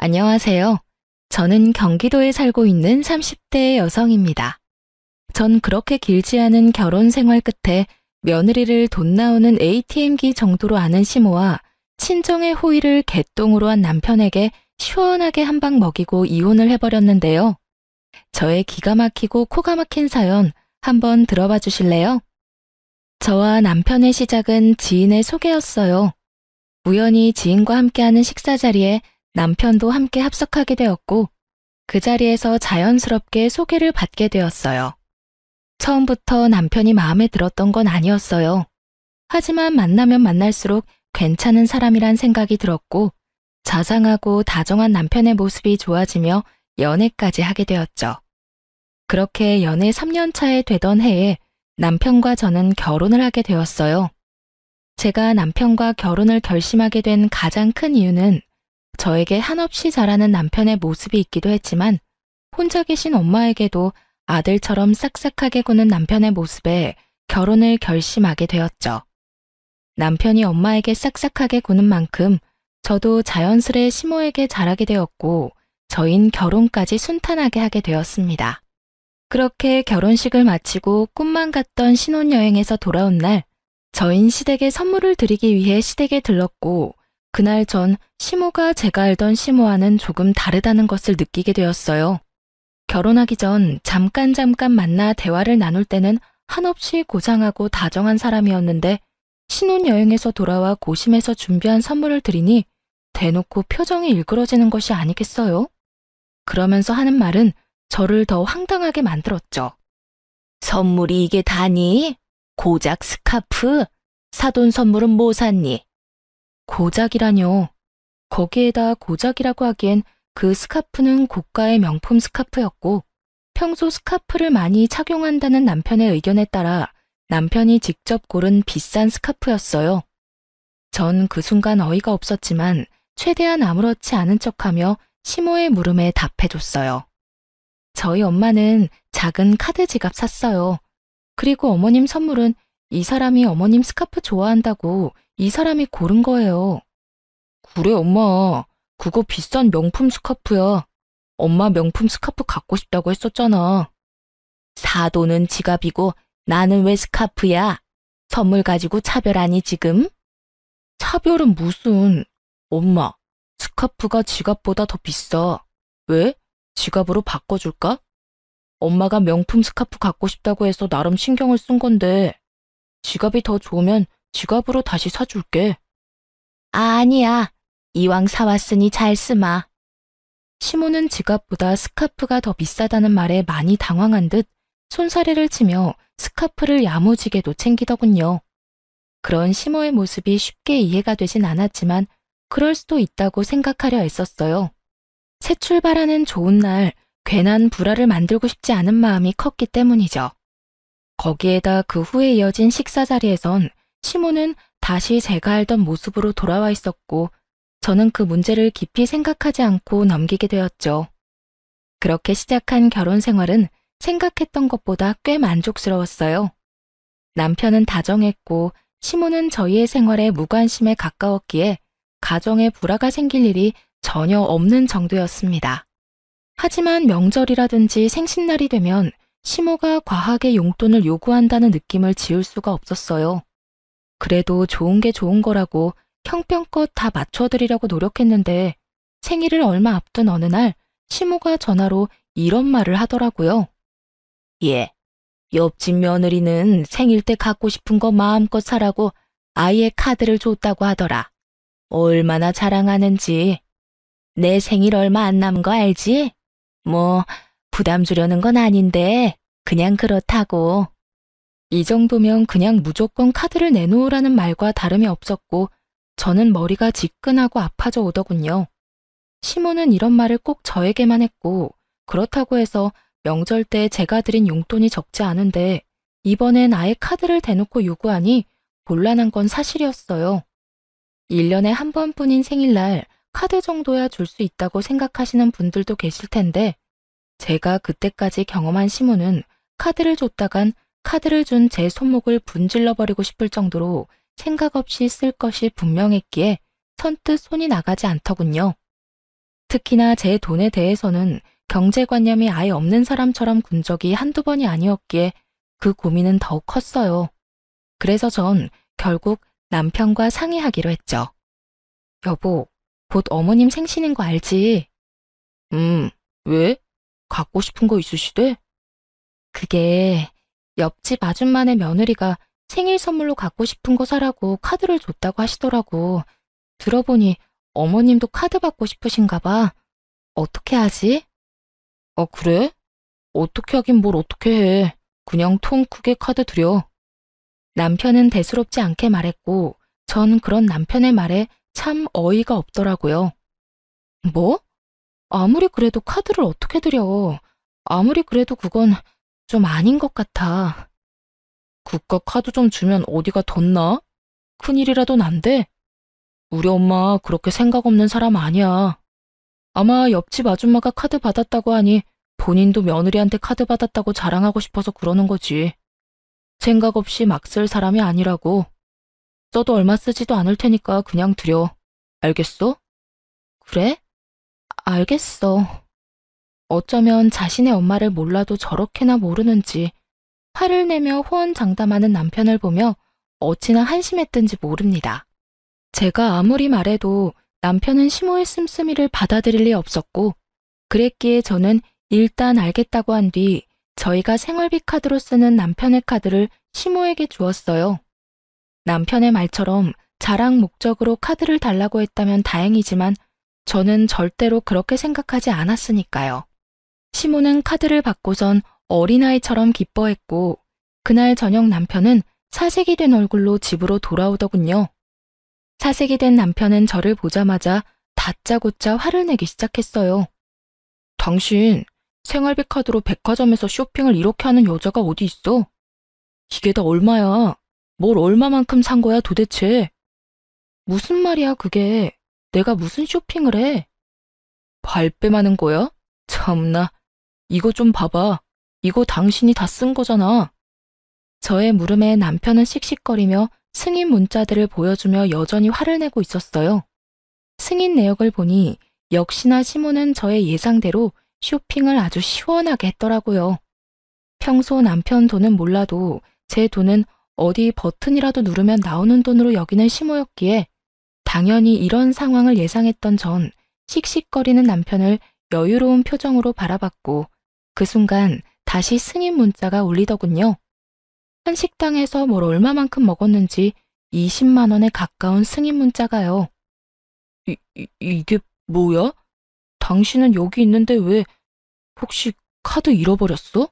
안녕하세요. 저는 경기도에 살고 있는 30대 여성입니다. 전 그렇게 길지 않은 결혼 생활 끝에 며느리를 돈 나오는 ATM기 정도로 아는 시모와 친정의 호의를 개똥으로 한 남편에게 시원하게 한 방 먹이고 이혼을 해버렸는데요. 저의 기가 막히고 코가 막힌 사연 한번 들어봐 주실래요? 저와 남편의 시작은 지인의 소개였어요. 우연히 지인과 함께하는 식사 자리에 남편도 함께 합석하게 되었고 그 자리에서 자연스럽게 소개를 받게 되었어요. 처음부터 남편이 마음에 들었던 건 아니었어요. 하지만 만나면 만날수록 괜찮은 사람이란 생각이 들었고 자상하고 다정한 남편의 모습이 좋아지며 연애까지 하게 되었죠. 그렇게 연애 3년 차에 되던 해에 남편과 저는 결혼을 하게 되었어요. 제가 남편과 결혼을 결심하게 된 가장 큰 이유는 저에게 한없이 잘하는 남편의 모습이 있기도 했지만 혼자 계신 엄마에게도 아들처럼 싹싹하게 구는 남편의 모습에 결혼을 결심하게 되었죠. 남편이 엄마에게 싹싹하게 구는 만큼 저도 자연스레 시모에게 잘하게 되었고 저흰 결혼까지 순탄하게 하게 되었습니다. 그렇게 결혼식을 마치고 꿈만 같던 신혼여행에서 돌아온 날 저흰 시댁에 선물을 드리기 위해 시댁에 들렀고 그날 전 시모가 제가 알던 시모와는 조금 다르다는 것을 느끼게 되었어요. 결혼하기 전 잠깐 만나 대화를 나눌 때는 한없이 고상하고 다정한 사람이었는데 신혼여행에서 돌아와 고심해서 준비한 선물을 드리니 대놓고 표정이 일그러지는 것이 아니겠어요? 그러면서 하는 말은 저를 더 황당하게 만들었죠. 선물이 이게 다니? 고작 스카프? 사돈 선물은 뭐 샀니? 고작이라뇨. 거기에다 고작이라고 하기엔 그 스카프는 고가의 명품 스카프였고 평소 스카프를 많이 착용한다는 남편의 의견에 따라 남편이 직접 고른 비싼 스카프였어요. 전 그 순간 어이가 없었지만 최대한 아무렇지 않은 척하며 시모의 물음에 답해줬어요. 저희 엄마는 작은 카드 지갑 샀어요. 그리고 어머님 선물은 이 사람이 어머님 스카프 좋아한다고 이 사람이 고른 거예요. 그래, 엄마. 그거 비싼 명품 스카프야. 엄마 명품 스카프 갖고 싶다고 했었잖아. 사돈은 지갑이고 나는 왜 스카프야? 선물 가지고 차별하니 지금? 차별은 무슨. 엄마, 스카프가 지갑보다 더 비싸. 왜? 지갑으로 바꿔줄까? 엄마가 명품 스카프 갖고 싶다고 해서 나름 신경을 쓴 건데 지갑이 더 좋으면 지갑으로 다시 사줄게. 아니야. 이왕 사왔으니 잘 쓰마. 시모는 지갑보다 스카프가 더 비싸다는 말에 많이 당황한 듯 손사래를 치며 스카프를 야무지게도 챙기더군요. 그런 시모의 모습이 쉽게 이해가 되진 않았지만 그럴 수도 있다고 생각하려 애썼어요. 새 출발하는 좋은 날 괜한 불화를 만들고 싶지 않은 마음이 컸기 때문이죠. 거기에다 그 후에 이어진 식사 자리에선 시모는 다시 제가 알던 모습으로 돌아와 있었고 저는 그 문제를 깊이 생각하지 않고 넘기게 되었죠. 그렇게 시작한 결혼 생활은 생각했던 것보다 꽤 만족스러웠어요. 남편은 다정했고 시모는 저희의 생활에 무관심에 가까웠기에 가정에 불화가 생길 일이 전혀 없는 정도였습니다. 하지만 명절이라든지 생신날이 되면 시모가 과하게 용돈을 요구한다는 느낌을 지울 수가 없었어요. 그래도 좋은 게 좋은 거라고 형편껏 다 맞춰드리려고 노력했는데 생일을 얼마 앞둔 어느 날 시모가 전화로 이런 말을 하더라고요. 예, 옆집 며느리는 생일 때 갖고 싶은 거 마음껏 사라고 아예 카드를 줬다고 하더라. 얼마나 자랑하는지. 내 생일 얼마 안 남은 거 알지? 뭐 부담 주려는 건 아닌데 그냥 그렇다고. 이 정도면 그냥 무조건 카드를 내놓으라는 말과 다름이 없었고 저는 머리가 지끈하고 아파져 오더군요. 시모는 이런 말을 꼭 저에게만 했고 그렇다고 해서 명절 때 제가 드린 용돈이 적지 않은데 이번엔 아예 카드를 대놓고 요구하니 곤란한 건 사실이었어요. 1년에 한 번뿐인 생일날 카드 정도야 줄 수 있다고 생각하시는 분들도 계실 텐데 제가 그때까지 경험한 시모는 카드를 줬다간 카드를 준 제 손목을 분질러버리고 싶을 정도로 생각 없이 쓸 것이 분명했기에 선뜻 손이 나가지 않더군요. 특히나 제 돈에 대해서는 경제관념이 아예 없는 사람처럼 군 적이 한두 번이 아니었기에 그 고민은 더욱 컸어요. 그래서 전 결국 남편과 상의하기로 했죠. 여보, 곧 어머님 생신인 거 알지? 왜? 갖고 싶은 거 있으시대? 그게 옆집 아줌마네 며느리가 생일 선물로 갖고 싶은 거 사라고 카드를 줬다고 하시더라고. 들어보니 어머님도 카드 받고 싶으신가 봐. 어떻게 하지? 그래? 어떻게 하긴 뭘 어떻게 해. 그냥 통 크게 카드 드려. 남편은 대수롭지 않게 말했고 전 그런 남편의 말에 참 어이가 없더라고요. 뭐? 아무리 그래도 카드를 어떻게 드려. 아무리 그래도 그건 좀 아닌 것 같아. 그깟 카드 좀 주면 어디가 덧나? 큰일이라도 난대? 우리 엄마 그렇게 생각 없는 사람 아니야. 아마 옆집 아줌마가 카드 받았다고 하니 본인도 며느리한테 카드 받았다고 자랑하고 싶어서 그러는 거지. 생각 없이 막 쓸 사람이 아니라고. 써도 얼마 쓰지도 않을 테니까 그냥 드려. 알겠어? 그래? 알겠어. 어쩌면 자신의 엄마를 몰라도 저렇게나 모르는지 화를 내며 호언장담하는 남편을 보며 어찌나 한심했던지 모릅니다. 제가 아무리 말해도 남편은 시모의 씀씀이를 받아들일 리 없었고 그랬기에 저는 일단 알겠다고 한 뒤 저희가 생활비 카드로 쓰는 남편의 카드를 시모에게 주었어요. 남편의 말처럼 자랑 목적으로 카드를 달라고 했다면 다행이지만 저는 절대로 그렇게 생각하지 않았으니까요. 시모는 카드를 받고선 어린아이처럼 기뻐했고 그날 저녁 남편은 사색이 된 얼굴로 집으로 돌아오더군요. 사색이 된 남편은 저를 보자마자 다짜고짜 화를 내기 시작했어요. 당신 생활비 카드로 백화점에서 쇼핑을 이렇게 하는 여자가 어디 있어? 이게 다 얼마야? 뭘 얼마만큼 산 거야 도대체? 무슨 말이야 그게? 내가 무슨 쇼핑을 해? 발뺌하는 거야? 참나. 이거 좀 봐봐. 이거 당신이 다 쓴 거잖아. 저의 물음에 남편은 씩씩거리며 승인 문자들을 보여주며 여전히 화를 내고 있었어요. 승인 내역을 보니 역시나 시모는 저의 예상대로 쇼핑을 아주 시원하게 했더라고요. 평소 남편 돈은 몰라도 제 돈은 어디 버튼이라도 누르면 나오는 돈으로 여기는 시모였기에 당연히 이런 상황을 예상했던 전 씩씩거리는 남편을 여유로운 표정으로 바라봤고 그 순간 다시 승인 문자가 울리더군요. 한 식당에서 뭘 얼마만큼 먹었는지 20만 원에 가까운 승인 문자가요. 이게 뭐야? 당신은 여기 있는데 왜 혹시 카드 잃어버렸어?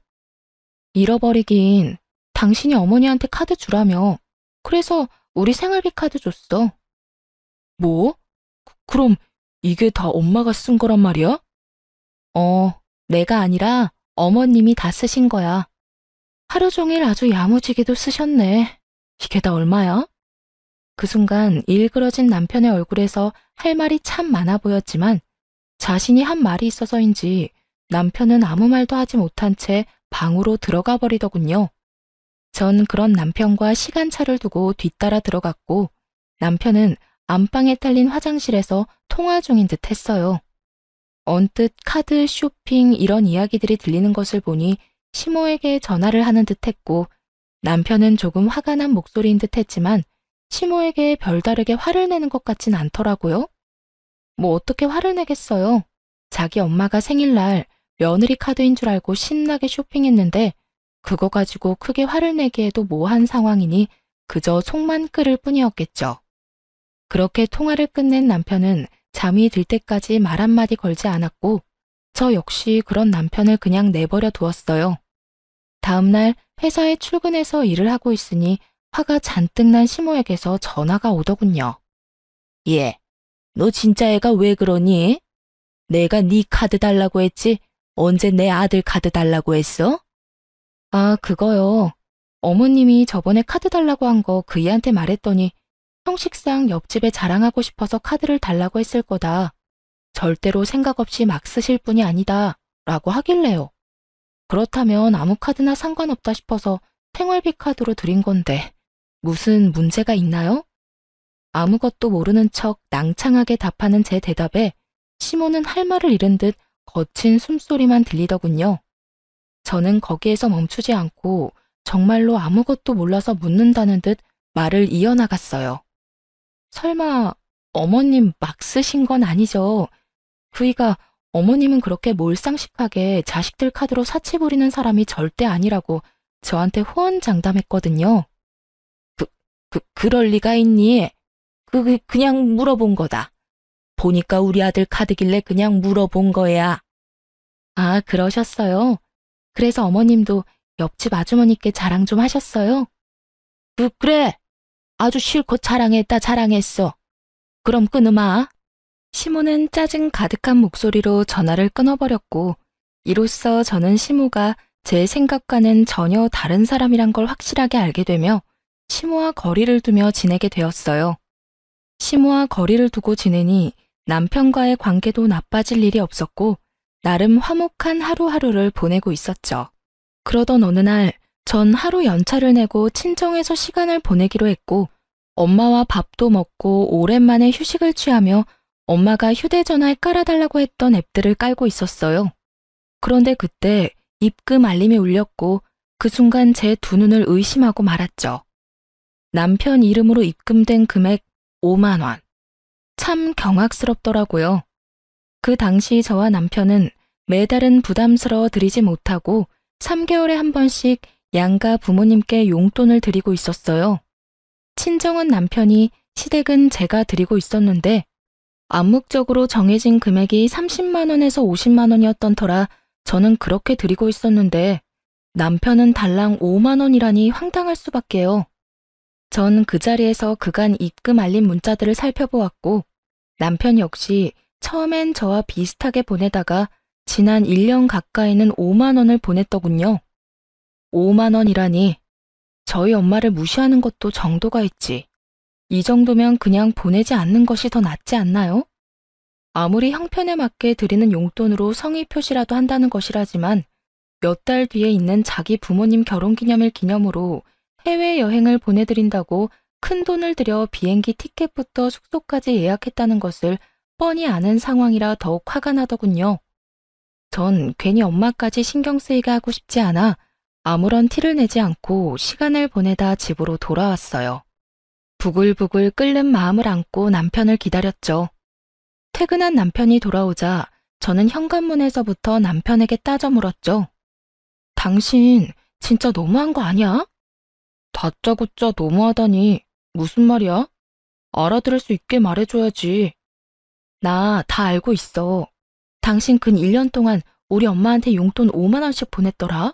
잃어버리긴 당신이 어머니한테 카드 주라며. 그래서 우리 생활비 카드 줬어. 뭐? 그럼 이게 다 엄마가 쓴 거란 말이야? 내가 아니라 어머님이 다 쓰신 거야. 하루 종일 아주 야무지게도 쓰셨네. 이게 다 얼마야? 그 순간 일그러진 남편의 얼굴에서 할 말이 참 많아 보였지만 자신이 한 말이 있어서인지 남편은 아무 말도 하지 못한 채 방으로 들어가 버리더군요. 전 그런 남편과 시간차를 두고 뒤따라 들어갔고 남편은 안방에 딸린 화장실에서 통화 중인 듯 했어요. 언뜻 카드, 쇼핑 이런 이야기들이 들리는 것을 보니 시모에게 전화를 하는 듯 했고 남편은 조금 화가 난 목소리인 듯 했지만 시모에게 별다르게 화를 내는 것 같진 않더라고요. 뭐 어떻게 화를 내겠어요. 자기 엄마가 생일날 며느리 카드인 줄 알고 신나게 쇼핑했는데 그거 가지고 크게 화를 내기에도 모호한 상황이니 그저 속만 끓을 뿐이었겠죠. 그렇게 통화를 끝낸 남편은 잠이 들 때까지 말 한마디 걸지 않았고 저 역시 그런 남편을 그냥 내버려 두었어요. 다음날 회사에 출근해서 일을 하고 있으니 화가 잔뜩 난 시모에게서 전화가 오더군요. 얘, 너 진짜 애가 왜 그러니? 내가 네 카드 달라고 했지 언제 내 아들 카드 달라고 했어? 아, 그거요. 어머님이 저번에 카드 달라고 한 거 그 애한테 말했더니 형식상 옆집에 자랑하고 싶어서 카드를 달라고 했을 거다. 절대로 생각 없이 막 쓰실 분이 아니다. 라고 하길래요. 그렇다면 아무 카드나 상관없다 싶어서 생활비 카드로 드린 건데 무슨 문제가 있나요? 아무것도 모르는 척 낭창하게 답하는 제 대답에 시모는 할 말을 잃은 듯 거친 숨소리만 들리더군요. 저는 거기에서 멈추지 않고 정말로 아무것도 몰라서 묻는다는 듯 말을 이어나갔어요. 설마 어머님 막 쓰신 건 아니죠? 그이가 어머님은 그렇게 몰상식하게 자식들 카드로 사치 부리는 사람이 절대 아니라고 저한테 호언장담했거든요. 그럴 리가 있니? 그냥 물어본 거다. 보니까 우리 아들 카드길래 그냥 물어본 거야. 아, 그러셨어요? 그래서 어머님도 옆집 아주머니께 자랑 좀 하셨어요? 그래. 아주 실컷 자랑했어. 그럼 끊으마. 시모는 짜증 가득한 목소리로 전화를 끊어버렸고, 이로써 저는 시모가 제 생각과는 전혀 다른 사람이란 걸 확실하게 알게 되며 시모와 거리를 두며 지내게 되었어요. 시모와 거리를 두고 지내니 남편과의 관계도 나빠질 일이 없었고 나름 화목한 하루하루를 보내고 있었죠. 그러던 어느 날 전 하루 연차를 내고 친정에서 시간을 보내기로 했고 엄마와 밥도 먹고 오랜만에 휴식을 취하며 엄마가 휴대전화에 깔아달라고 했던 앱들을 깔고 있었어요. 그런데 그때 입금 알림이 울렸고 그 순간 제 두 눈을 의심하고 말았죠. 남편 이름으로 입금된 금액 5만 원. 참 경악스럽더라고요. 그 당시 저와 남편은 매달은 부담스러워 드리지 못하고 3개월에 한 번씩 양가 부모님께 용돈을 드리고 있었어요. 친정은 남편이, 시댁은 제가 드리고 있었는데 암묵적으로 정해진 금액이 30만 원에서 50만 원이었던 터라 저는 그렇게 드리고 있었는데 남편은 달랑 5만 원이라니 황당할 수밖에요. 전 그 자리에서 그간 입금 알림 문자들을 살펴보았고 남편 역시 처음엔 저와 비슷하게 보내다가 지난 1년 가까이는 5만 원을 보냈더군요. 5만 원이라니 저희 엄마를 무시하는 것도 정도가 있지. 이 정도면 그냥 보내지 않는 것이 더 낫지 않나요? 아무리 형편에 맞게 드리는 용돈으로 성의 표시라도 한다는 것이라지만 몇 달 뒤에 있는 자기 부모님 결혼기념일 기념으로 해외여행을 보내드린다고 큰돈을 들여 비행기 티켓부터 숙소까지 예약했다는 것을 뻔히 아는 상황이라 더욱 화가 나더군요. 전 괜히 엄마까지 신경 쓰이게 하고 싶지 않아 아무런 티를 내지 않고 시간을 보내다 집으로 돌아왔어요. 부글부글 끓는 마음을 안고 남편을 기다렸죠. 퇴근한 남편이 돌아오자 저는 현관문에서부터 남편에게 따져 물었죠. 당신 진짜 너무한 거 아니야? 다짜고짜 너무하다니 무슨 말이야? 알아들을 수 있게 말해줘야지. 나 다 알고 있어. 당신 근 1년 동안 우리 엄마한테 용돈 5만 원씩 보냈더라.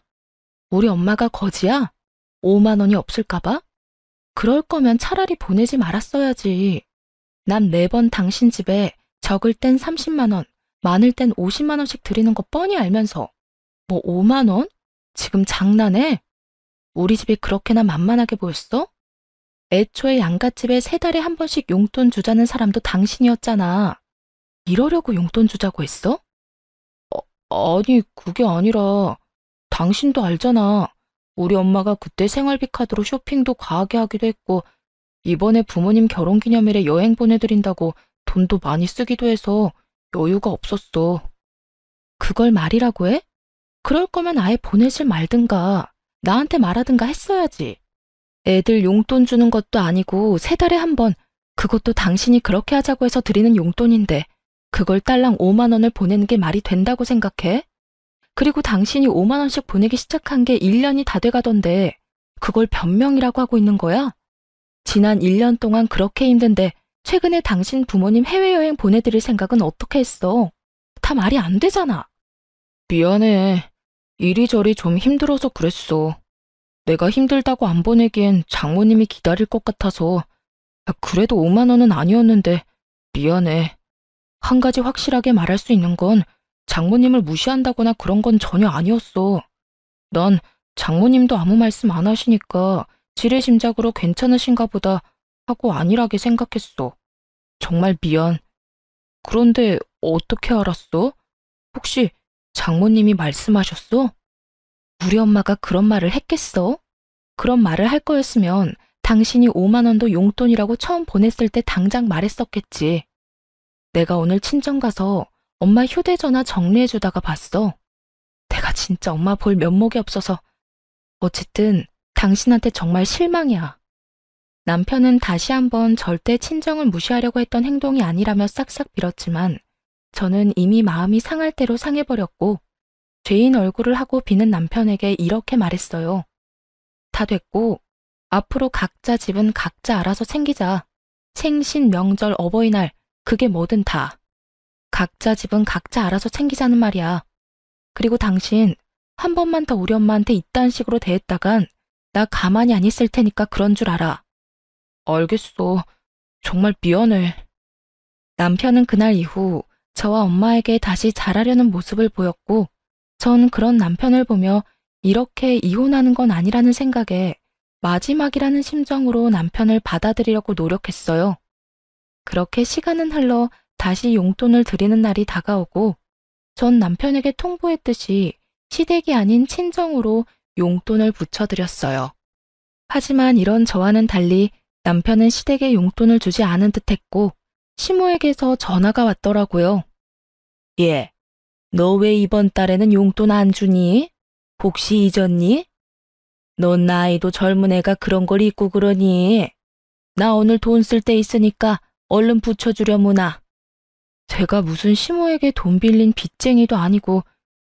우리 엄마가 거지야? 5만 원이 없을까봐? 그럴 거면 차라리 보내지 말았어야지. 난 매번 당신 집에 적을 땐 30만 원, 많을 땐 50만 원씩 드리는 거 뻔히 알면서 뭐 5만 원? 지금 장난해? 우리 집이 그렇게나 만만하게 보였어? 애초에 양갓집에 3달에 한 번씩 용돈 주자는 사람도 당신이었잖아. 이러려고 용돈 주자고 했어? 아니, 그게 아니라 당신도 알잖아. 우리 엄마가 그때 생활비 카드로 쇼핑도 과하게 하기도 했고 이번에 부모님 결혼기념일에 여행 보내드린다고 돈도 많이 쓰기도 해서 여유가 없었어. 그걸 말이라고 해? 그럴 거면 아예 보내질 말든가 나한테 말하든가 했어야지. 애들 용돈 주는 것도 아니고 3달에 한 번, 그것도 당신이 그렇게 하자고 해서 드리는 용돈인데 그걸 딸랑 5만 원을 보내는 게 말이 된다고 생각해? 그리고 당신이 5만 원씩 보내기 시작한 게 1년이 다 돼가던데 그걸 변명이라고 하고 있는 거야? 지난 1년 동안 그렇게 힘든데 최근에 당신 부모님 해외여행 보내드릴 생각은 어떻게 했어? 다 말이 안 되잖아. 미안해. 이리저리 좀 힘들어서 그랬어. 내가 힘들다고 안 보내기엔 장모님이 기다릴 것 같아서. 그래도 5만 원은 아니었는데 미안해. 한 가지 확실하게 말할 수 있는 건 장모님을 무시한다거나 그런 건 전혀 아니었어. 난 장모님도 아무 말씀 안 하시니까 지레심작으로 괜찮으신가 보다 하고 안일하게 생각했어. 정말 미안. 그런데 어떻게 알았어? 혹시 장모님이 말씀하셨어? 우리 엄마가 그런 말을 했겠어? 그런 말을 할 거였으면 당신이 5만 원도 용돈이라고 처음 보냈을 때 당장 말했었겠지. 내가 오늘 친정 가서 엄마 휴대전화 정리해주다가 봤어. 내가 진짜 엄마 볼 면목이 없어서. 어쨌든 당신한테 정말 실망이야. 남편은 다시 한번 절대 친정을 무시하려고 했던 행동이 아니라며 싹싹 빌었지만 저는 이미 마음이 상할 대로 상해버렸고 죄인 얼굴을 하고 비는 남편에게 이렇게 말했어요. 다 됐고 앞으로 각자 집은 각자 알아서 챙기자. 생신, 명절, 어버이날 그게 뭐든 다. 각자 집은 각자 알아서 챙기자는 말이야. 그리고 당신 한 번만 더 우리 엄마한테 이딴 식으로 대했다간 나 가만히 안 있을 테니까 그런 줄 알아. 알겠어. 정말 미안해. 남편은 그날 이후 저와 엄마에게 다시 잘하려는 모습을 보였고 전 그런 남편을 보며 이렇게 이혼하는 건 아니라는 생각에 마지막이라는 심정으로 남편을 받아들이려고 노력했어요. 그렇게 시간은 흘러 다시 용돈을 드리는 날이 다가오고 전 남편에게 통보했듯이 시댁이 아닌 친정으로 용돈을 붙여드렸어요. 하지만 이런 저와는 달리 남편은 시댁에 용돈을 주지 않은 듯했고 시모에게서 전화가 왔더라고요. 예, 너 왜 이번 달에는 용돈 안 주니? 혹시 잊었니? 넌 나이도 젊은 애가 그런 걸 잊고 그러니? 나 오늘 돈 쓸 때 있으니까 얼른 붙여주려무나. 제가 무슨 시모에게 돈 빌린 빚쟁이도 아니고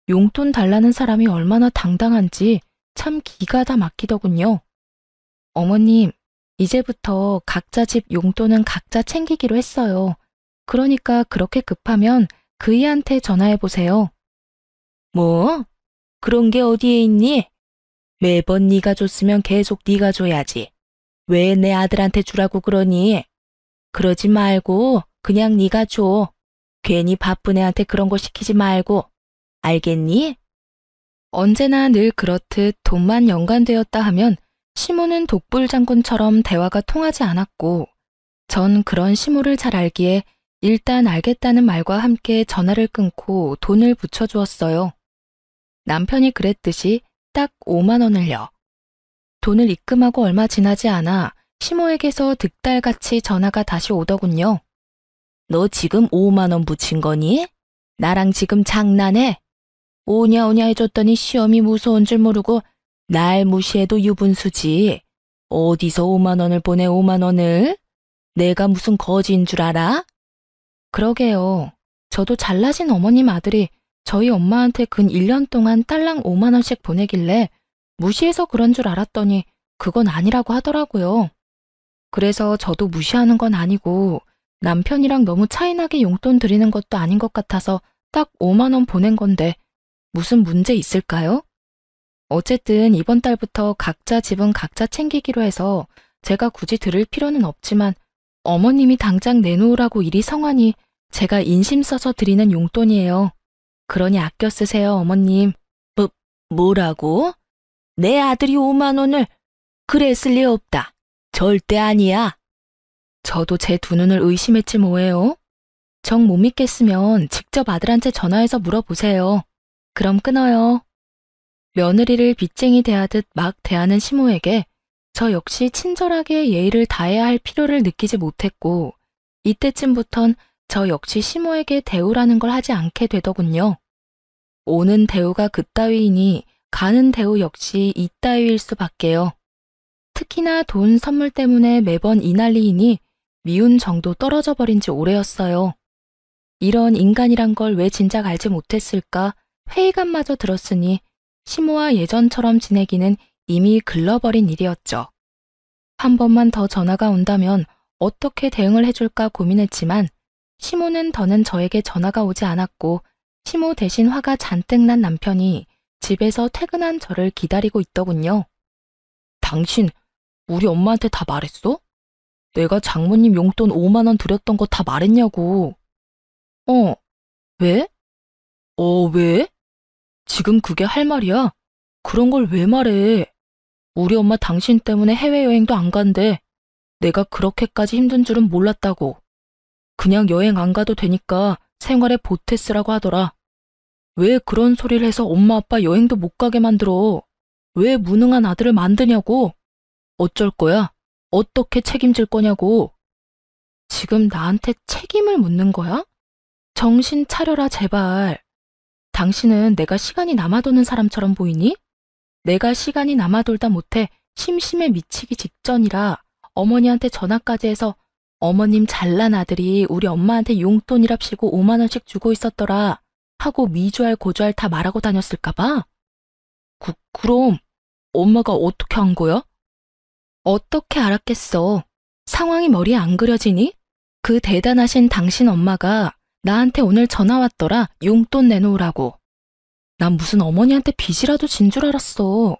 용돈 달라는 사람이 얼마나 당당한지 참 기가 다 막히더군요. 어머님, 이제부터 각자 집 용돈은 각자 챙기기로 했어요. 그러니까 그렇게 급하면 그이한테 전화해보세요. 뭐? 그런 게 어디에 있니? 매번 네가 줬으면 계속 네가 줘야지. 왜 내 아들한테 주라고 그러니? 그러지 말고 그냥 네가 줘. 괜히 바쁜 애한테 그런 거 시키지 말고. 알겠니? 언제나 늘 그렇듯 돈만 연관되었다 하면 시모는 독불장군처럼 대화가 통하지 않았고 전 그런 시모를 잘 알기에 일단 알겠다는 말과 함께 전화를 끊고 돈을 붙여주었어요. 남편이 그랬듯이 딱 5만 원을요. 돈을 입금하고 얼마 지나지 않아 시모에게서 득달같이 전화가 다시 오더군요. 너 지금 5만 원 붙인 거니? 나랑 지금 장난해? 오냐 오냐 해줬더니 시험이 무서운 줄 모르고 날 무시해도 유분수지. 어디서 5만 원을 보내 5만 원을? 내가 무슨 거지인 줄 알아? 그러게요. 저도 잘나신 어머님 아들이 저희 엄마한테 근 1년 동안 딸랑 5만 원씩 보내길래 무시해서 그런 줄 알았더니 그건 아니라고 하더라고요. 그래서 저도 무시하는 건 아니고 남편이랑 너무 차이나게 용돈 드리는 것도 아닌 것 같아서 딱 5만 원 보낸 건데 무슨 문제 있을까요? 어쨌든 이번 달부터 각자 집은 각자 챙기기로 해서 제가 굳이 드릴 필요는 없지만 어머님이 당장 내놓으라고 이리 성하니 제가 인심 써서 드리는 용돈이에요. 그러니 아껴 쓰세요, 어머님. 뭐라고? 내 아들이 5만 원을? 그랬을 리 없다. 절대 아니야. 저도 제 두 눈을 의심했지 뭐예요. 정 못 믿겠으면 직접 아들한테 전화해서 물어보세요. 그럼 끊어요. 며느리를 빚쟁이 대하듯 막 대하는 시모에게 저 역시 친절하게 예의를 다해야 할 필요를 느끼지 못했고 이때쯤부턴 저 역시 시모에게 대우라는 걸 하지 않게 되더군요. 오는 대우가 그따위이니 가는 대우 역시 이따위일 수밖에요. 특히나 돈 선물 때문에 매번 이 난리이니 미운 정도 떨어져 버린 지 오래였어요. 이런 인간이란 걸 왜 진작 알지 못했을까 회의감마저 들었으니 시모와 예전처럼 지내기는 이미 글러버린 일이었죠. 한 번만 더 전화가 온다면 어떻게 대응을 해줄까 고민했지만 시모는 더는 저에게 전화가 오지 않았고 시모 대신 화가 잔뜩 난 남편이 집에서 퇴근한 저를 기다리고 있더군요. 당신 우리 엄마한테 다 말했어? 내가 장모님 용돈 5만 원 드렸던 거 다 말했냐고. 왜? 왜? 지금 그게 할 말이야? 그런 걸 왜 말해? 우리 엄마 당신 때문에 해외여행도 안 간대. 내가 그렇게까지 힘든 줄은 몰랐다고. 그냥 여행 안 가도 되니까 생활에 보태 쓰라고 하더라. 왜 그런 소리를 해서 엄마 아빠 여행도 못 가게 만들어? 왜 무능한 아들을 만드냐고? 어쩔 거야? 어떻게 책임질 거냐고? 지금 나한테 책임을 묻는 거야? 정신 차려라, 제발. 당신은 내가 시간이 남아도는 사람처럼 보이니? 내가 시간이 남아돌다 못해 심심해 미치기 직전이라 어머니한테 전화까지 해서 어머님 잘난 아들이 우리 엄마한테 용돈이랍시고 5만 원씩 주고 있었더라 하고 미주알 고주알 다 말하고 다녔을까봐? 그럼 엄마가 어떻게 한 거야? 어떻게 알았겠어. 상황이 머리에 안 그려지니? 그 대단하신 당신 엄마가 나한테 오늘 전화 왔더라. 용돈 내놓으라고. 난 무슨 어머니한테 빚이라도 진 줄 알았어.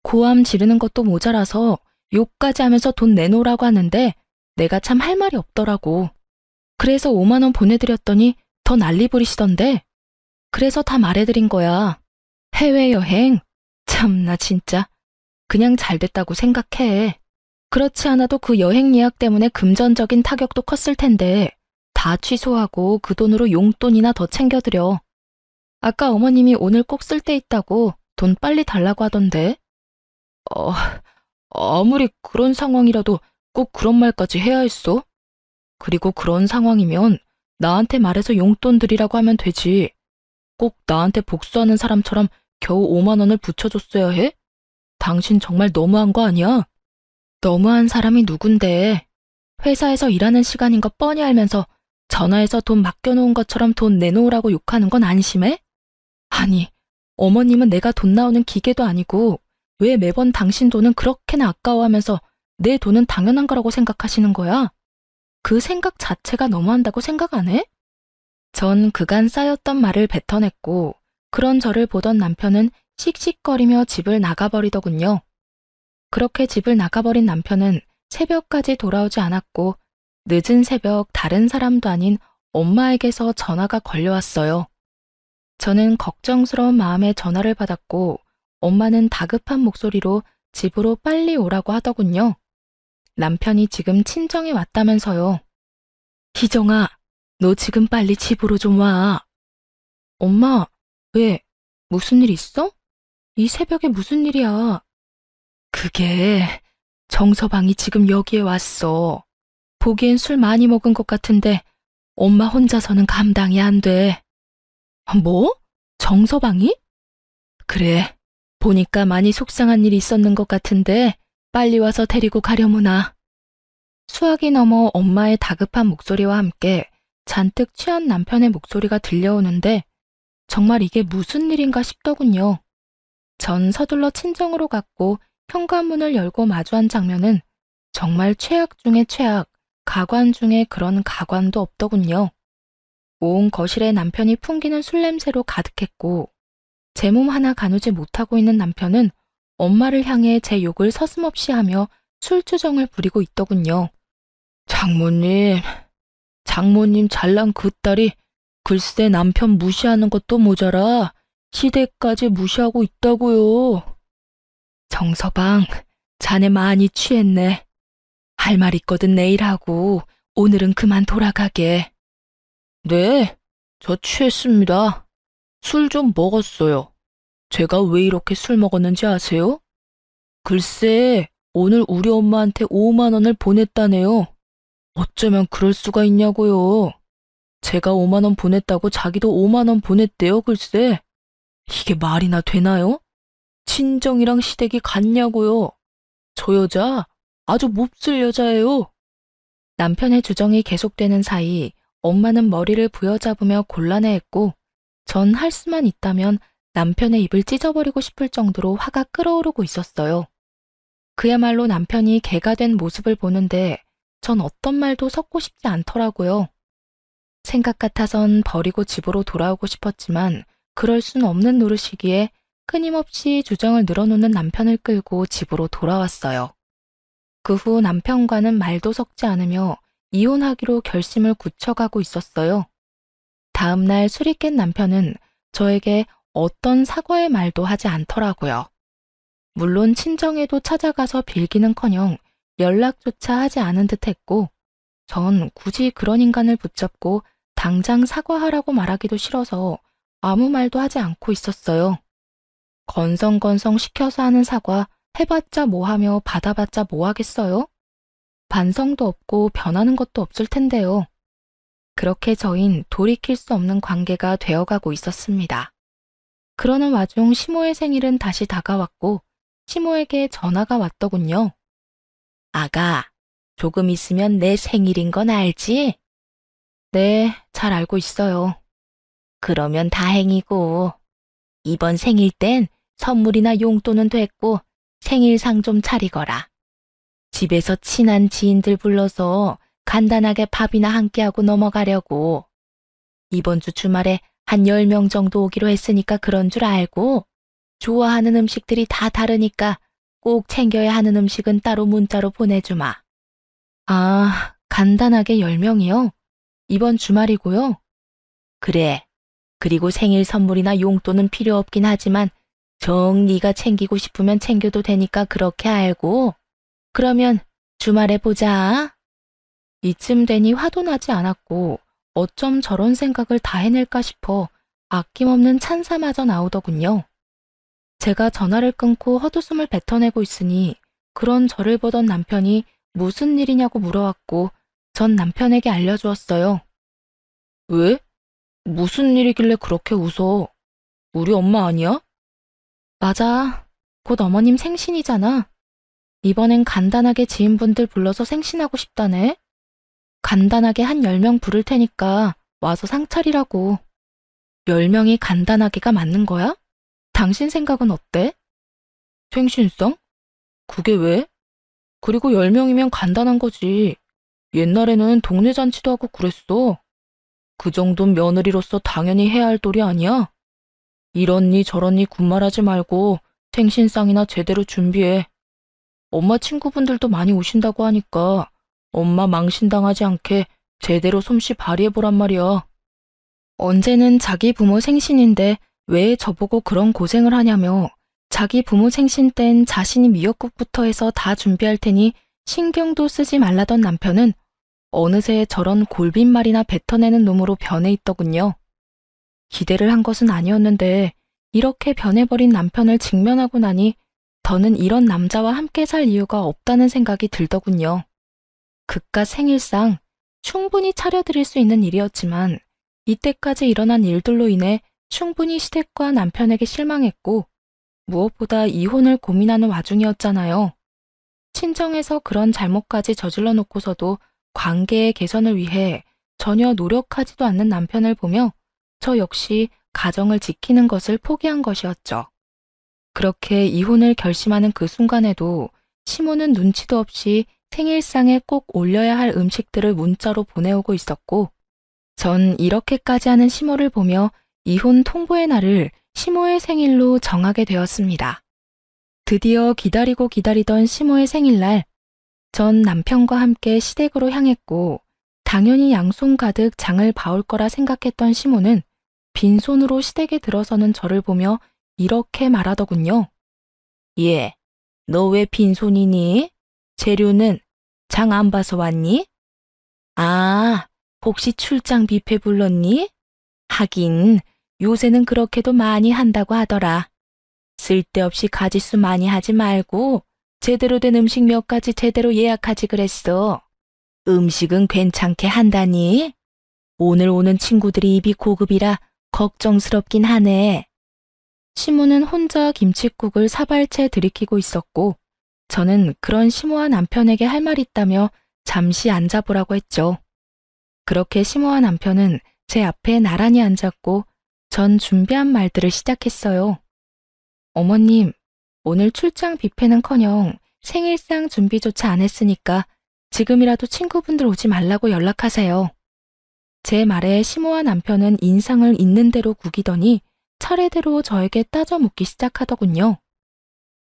고함 지르는 것도 모자라서 욕까지 하면서 돈 내놓으라고 하는데 내가 참 할 말이 없더라고. 그래서 5만 원 보내드렸더니 더 난리 부리시던데. 그래서 다 말해드린 거야. 해외여행? 참나 진짜. 그냥 잘 됐다고 생각해. 그렇지 않아도 그 여행 예약 때문에 금전적인 타격도 컸을 텐데 다 취소하고 그 돈으로 용돈이나 더 챙겨드려. 아까 어머님이 오늘 꼭 쓸 데 있다고 돈 빨리 달라고 하던데. 아무리 그런 상황이라도 꼭 그런 말까지 해야 했어? 그리고 그런 상황이면 나한테 말해서 용돈 드리라고 하면 되지. 꼭 나한테 복수하는 사람처럼 겨우 5만 원을 붙여줬어야 해? 당신 정말 너무한 거 아니야? 너무한 사람이 누군데. 회사에서 일하는 시간인 거 뻔히 알면서 전화해서 돈 맡겨놓은 것처럼 돈 내놓으라고 욕하는 건 안심해? 아니, 어머님은 내가 돈 나오는 기계도 아니고 왜 매번 당신 돈은 그렇게나 아까워하면서 내 돈은 당연한 거라고 생각하시는 거야? 그 생각 자체가 너무한다고 생각 안 해? 전 그간 쌓였던 말을 뱉어냈고 그런 저를 보던 남편은 씩씩거리며 집을 나가버리더군요. 그렇게 집을 나가버린 남편은 새벽까지 돌아오지 않았고 늦은 새벽 다른 사람도 아닌 엄마에게서 전화가 걸려왔어요. 저는 걱정스러운 마음에 전화를 받았고 엄마는 다급한 목소리로 집으로 빨리 오라고 하더군요. 남편이 지금 친정에 왔다면서요. 희정아, 너 지금 빨리 집으로 좀 와. 엄마, 왜? 무슨 일 있어? 이 새벽에 무슨 일이야? 그게 정서방이 지금 여기에 왔어. 보기엔 술 많이 먹은 것 같은데 엄마 혼자서는 감당이 안 돼. 뭐? 정서방이? 그래, 보니까 많이 속상한 일이 있었는 것 같은데 빨리 와서 데리고 가려무나. 수학이 넘어 엄마의 다급한 목소리와 함께 잔뜩 취한 남편의 목소리가 들려오는데 정말 이게 무슨 일인가 싶더군요. 전 서둘러 친정으로 갔고 현관문을 열고 마주한 장면은 정말 최악 중의 최악, 가관 중에 그런 가관도 없더군요. 온 거실에 남편이 풍기는 술 냄새로 가득했고 제 몸 하나 가누지 못하고 있는 남편은 엄마를 향해 제 욕을 서슴없이 하며 술주정을 부리고 있더군요. 장모님 잘난 그 딸이 글쎄 남편 무시하는 것도 모자라 시댁까지 무시하고 있다고요. 정서방, 자네 많이 취했네. 할 말 있거든 내일 하고 오늘은 그만 돌아가게. 네, 저 취했습니다. 술 좀 먹었어요. 제가 왜 이렇게 술 먹었는지 아세요? 글쎄, 오늘 우리 엄마한테 5만 원을 보냈다네요. 어쩌면 그럴 수가 있냐고요. 제가 5만 원 보냈다고 자기도 5만 원 보냈대요, 글쎄. 이게 말이나 되나요? 친정이랑 시댁이 같냐고요. 저 여자 아주 몹쓸 여자예요. 남편의 주정이 계속되는 사이 엄마는 머리를 부여잡으며 곤란해했고 전 할 수만 있다면 남편의 입을 찢어버리고 싶을 정도로 화가 끓어오르고 있었어요. 그야말로 남편이 개가 된 모습을 보는데 전 어떤 말도 섞고 싶지 않더라고요. 생각 같아선 버리고 집으로 돌아오고 싶었지만 그럴 순 없는 노릇이기에 끊임없이 주정을 늘어놓는 남편을 끌고 집으로 돌아왔어요. 그 후 남편과는 말도 섞지 않으며 이혼하기로 결심을 굳혀가고 있었어요. 다음 날 술이 깬 남편은 저에게 어떤 사과의 말도 하지 않더라고요. 물론 친정에도 찾아가서 빌기는커녕 연락조차 하지 않은 듯 했고 전 굳이 그런 인간을 붙잡고 당장 사과하라고 말하기도 싫어서 아무 말도 하지 않고 있었어요. 건성건성 시켜서 하는 사과 해봤자 뭐하며 받아봤자 뭐하겠어요? 반성도 없고 변하는 것도 없을 텐데요. 그렇게 저흰 돌이킬 수 없는 관계가 되어가고 있었습니다. 그러는 와중 시모의 생일은 다시 다가왔고 시모에게 전화가 왔더군요. 아가, 조금 있으면 내 생일인 건 알지? 네, 잘 알고 있어요. 그러면 다행이고, 이번 생일 땐 선물이나 용돈은 됐고 생일상 좀 차리거라. 집에서 친한 지인들 불러서 간단하게 밥이나 함께하고 넘어가려고. 이번 주 주말에 한 10명 정도 오기로 했으니까 그런 줄 알고, 좋아하는 음식들이 다 다르니까 꼭 챙겨야 하는 음식은 따로 문자로 보내주마. 아, 간단하게 10명이요? 이번 주말이고요. 그래. 그리고 생일 선물이나 용돈은 필요 없긴 하지만 정 네가 챙기고 싶으면 챙겨도 되니까 그렇게 알고. 그러면 주말에 보자. 이쯤 되니 화도 나지 않았고 어쩜 저런 생각을 다 해낼까 싶어 아낌없는 찬사마저 나오더군요. 제가 전화를 끊고 헛웃음을 뱉어내고 있으니 그런 저를 보던 남편이 무슨 일이냐고 물어왔고 전 남편에게 알려주었어요. 왜? 무슨 일이길래 그렇게 웃어? 우리 엄마 아니야? 맞아. 곧 어머님 생신이잖아. 이번엔 간단하게 지인분들 불러서 생신하고 싶다네. 간단하게 한 10명 부를 테니까 와서 상 차리라고. 10명이 간단하게가 맞는 거야? 당신 생각은 어때? 생신상? 그게 왜? 그리고 10명이면 간단한 거지. 옛날에는 동네 잔치도 하고 그랬어. 그 정도는 며느리로서 당연히 해야 할 도리 아니야? 이렇니 저렇니 군말하지 말고 생신상이나 제대로 준비해. 엄마 친구분들도 많이 오신다고 하니까 엄마 망신당하지 않게 제대로 솜씨 발휘해보란 말이야. 언제는 자기 부모 생신인데 왜 저보고 그런 고생을 하냐며 자기 부모 생신 땐 자신이 미역국부터 해서 다 준비할 테니 신경도 쓰지 말라던 남편은 어느새 저런 골빈말이나 뱉어내는 놈으로 변해 있더군요. 기대를 한 것은 아니었는데 이렇게 변해버린 남편을 직면하고 나니 더는 이런 남자와 함께 살 이유가 없다는 생각이 들더군요. 그깟 생일상 충분히 차려드릴 수 있는 일이었지만 이때까지 일어난 일들로 인해 충분히 시댁과 남편에게 실망했고 무엇보다 이혼을 고민하는 와중이었잖아요. 친정에서 그런 잘못까지 저질러 놓고서도 관계의 개선을 위해 전혀 노력하지도 않는 남편을 보며 저 역시 가정을 지키는 것을 포기한 것이었죠. 그렇게 이혼을 결심하는 그 순간에도 시모는 눈치도 없이 생일상에 꼭 올려야 할 음식들을 문자로 보내오고 있었고 전 이렇게까지 하는 시모를 보며 이혼 통보의 날을 시모의 생일로 정하게 되었습니다. 드디어 기다리고 기다리던 시모의 생일날, 전 남편과 함께 시댁으로 향했고 당연히 양손 가득 장을 봐올 거라 생각했던 시모는 빈손으로 시댁에 들어서는 저를 보며 이렇게 말하더군요. 예, 너 왜 빈손이니? 재료는 장 안 봐서 왔니? 아, 혹시 출장 뷔페 불렀니? 하긴 요새는 그렇게도 많이 한다고 하더라. 쓸데없이 가짓수 많이 하지 말고 제대로 된 음식 몇 가지 제대로 예약하지 그랬어. 음식은 괜찮게 한다니? 오늘 오는 친구들이 입이 고급이라 걱정스럽긴 하네. 시모는 혼자 김칫국을 사발채 들이키고 있었고 저는 그런 시모와 남편에게 할 말 있다며 잠시 앉아보라고 했죠. 그렇게 시모와 남편은 제 앞에 나란히 앉았고 전 준비한 말들을 시작했어요. 어머님, 오늘 출장 뷔페는커녕 생일상 준비조차 안 했으니까 지금이라도 친구분들 오지 말라고 연락하세요. 제 말에 시모와 남편은 인상을 있는 대로 구기더니 차례대로 저에게 따져 묻기 시작하더군요.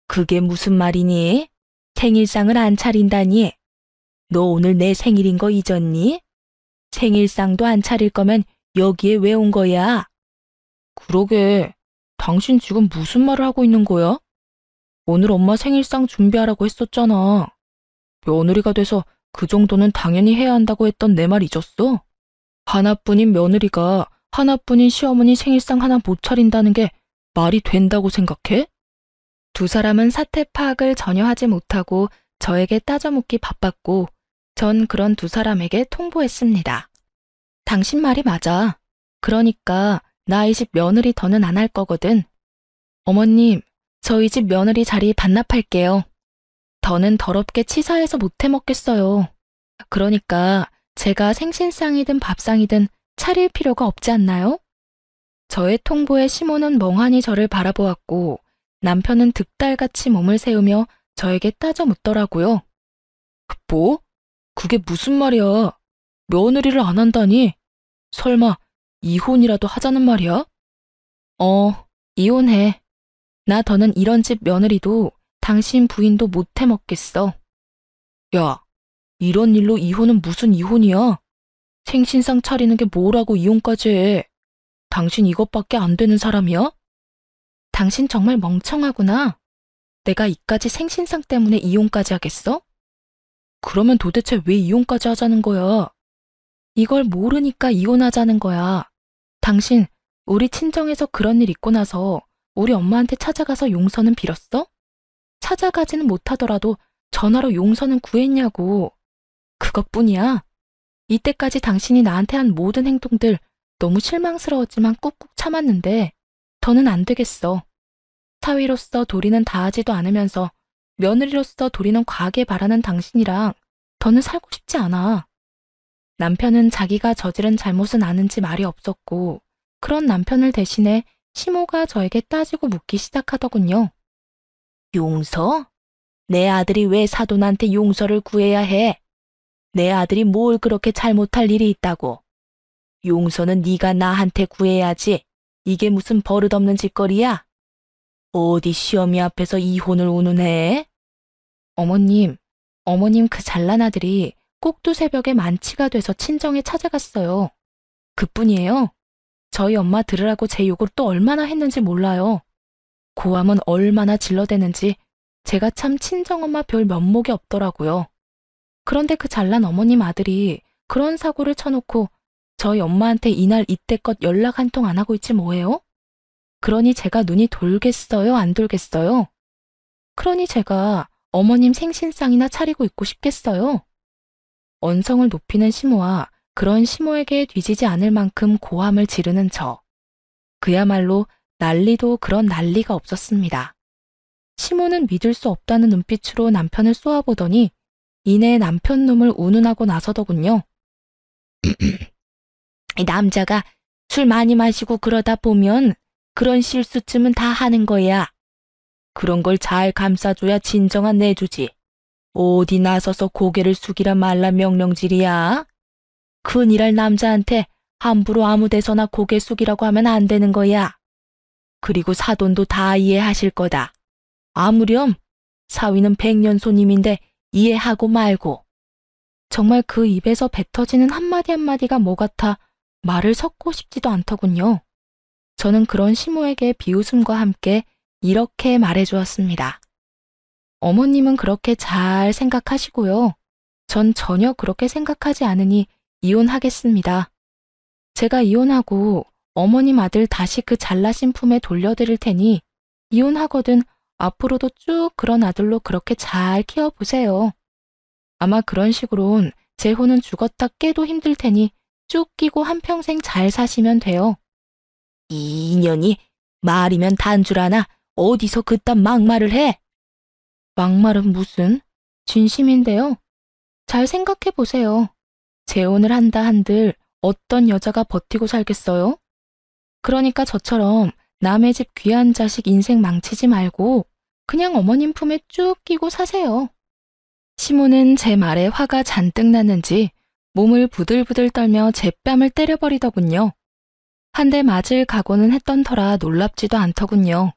그게 무슨 말이니? 생일상을 안 차린다니? 너 오늘 내 생일인 거 잊었니? 생일상도 안 차릴 거면 여기에 왜 온 거야? 그러게, 당신 지금 무슨 말을 하고 있는 거야? 오늘 엄마 생일상 준비하라고 했었잖아. 며느리가 돼서 그 정도는 당연히 해야 한다고 했던 내 말 잊었어? 하나뿐인 며느리가 하나뿐인 시어머니 생일상 하나 못 차린다는 게 말이 된다고 생각해? 두 사람은 사태 파악을 전혀 하지 못하고 저에게 따져묻기 바빴고 전 그런 두 사람에게 통보했습니다. 당신 말이 맞아. 그러니까 나 이 집 며느리 더는 안 할 거거든. 어머님, 저희 집 며느리 자리 반납할게요. 더는 더럽게 치사해서 못 해먹겠어요. 그러니까 제가 생신상이든 밥상이든 차릴 필요가 없지 않나요? 저의 통보에 시모는 멍하니 저를 바라보았고 남편은 득달같이 몸을 세우며 저에게 따져 묻더라고요. 뭐? 그게 무슨 말이야? 며느리를 안 한다니? 설마 이혼이라도 하자는 말이야? 이혼해. 나 더는 이런 집 며느리도 당신 부인도 못 해먹겠어. 야, 이런 일로 이혼은 무슨 이혼이야? 생신상 차리는 게 뭐라고 이혼까지 해? 당신 이것밖에 안 되는 사람이야? 당신 정말 멍청하구나. 내가 이까지 생신상 때문에 이혼까지 하겠어? 그러면 도대체 왜 이혼까지 하자는 거야? 이걸 모르니까 이혼하자는 거야. 당신, 우리 친정에서 그런 일 있고 나서 우리 엄마한테 찾아가서 용서는 빌었어? 찾아가지는 못하더라도 전화로 용서는 구했냐고. 그것뿐이야. 이때까지 당신이 나한테 한 모든 행동들 너무 실망스러웠지만 꾹꾹 참았는데 더는 안 되겠어. 사위로서 도리는 다하지도 않으면서 며느리로서 도리는 과하게 바라는 당신이랑 더는 살고 싶지 않아. 남편은 자기가 저지른 잘못은 아는지 말이 없었고 그런 남편을 대신해 시모가 저에게 따지고 묻기 시작하더군요. 용서? 내 아들이 왜 사돈한테 용서를 구해야 해? 내 아들이 뭘 그렇게 잘못할 일이 있다고? 용서는 네가 나한테 구해야지. 이게 무슨 버릇없는 짓거리야? 어디 시어미 앞에서 이혼을 운운해? 어머님 그 잘난 아들이 꼭두 새벽에 만취가 돼서 친정에 찾아갔어요. 그뿐이에요. 저희 엄마 들으라고 제 욕을 또 얼마나 했는지 몰라요. 고함은 얼마나 질러대는지 제가 참 친정엄마 별 면목이 없더라고요. 그런데 그 잘난 어머님 아들이 그런 사고를 쳐놓고 저희 엄마한테 이날 이때껏 연락 한 통 안 하고 있지 뭐예요? 그러니 제가 눈이 돌겠어요, 안 돌겠어요? 그러니 제가 어머님 생신상이나 차리고 있고 싶겠어요? 언성을 높이는 시모와 그런 시모에게 뒤지지 않을 만큼 고함을 지르는 저. 그야말로 난리도 그런 난리가 없었습니다. 시모는 믿을 수 없다는 눈빛으로 남편을 쏘아보더니 이내 남편 놈을 운운하고 나서더군요. 남자가 술 많이 마시고 그러다 보면 그런 실수쯤은 다 하는 거야. 그런 걸 잘 감싸줘야 진정한 내주지. 어디 나서서 고개를 숙이라 말라 명령질이야. 큰일할 남자한테 함부로 아무 데서나 고개 숙이라고 하면 안 되는 거야. 그리고 사돈도 다 이해하실 거다. 아무렴 사위는 백년 손님인데 이해하고 말고. 정말 그 입에서 뱉어지는 한마디 한마디가 뭐 같아 말을 섞고 싶지도 않더군요. 저는 그런 시모에게 비웃음과 함께 이렇게 말해주었습니다. 어머님은 그렇게 잘 생각하시고요. 전 전혀 그렇게 생각하지 않으니 이혼하겠습니다. 제가 이혼하고 어머님 아들 다시 그 잘나신 품에 돌려드릴 테니 이혼하거든 앞으로도 쭉 그런 아들로 그렇게 잘 키워보세요. 아마 그런 식으론 제 혼은 죽었다 깨도 힘들 테니 쭉 끼고 한평생 잘 사시면 돼요. 이 인연이 말이면 단줄 아나 어디서 그딴 막말을 해? 막말은 무슨? 진심인데요. 잘 생각해 보세요. 재혼을 한다 한들 어떤 여자가 버티고 살겠어요? 그러니까 저처럼 남의 집 귀한 자식 인생 망치지 말고 그냥 어머님 품에 쭉 끼고 사세요. 시모는 제 말에 화가 잔뜩 났는지 몸을 부들부들 떨며 제 뺨을 때려버리더군요. 한 대 맞을 각오는 했던 터라 놀랍지도 않더군요.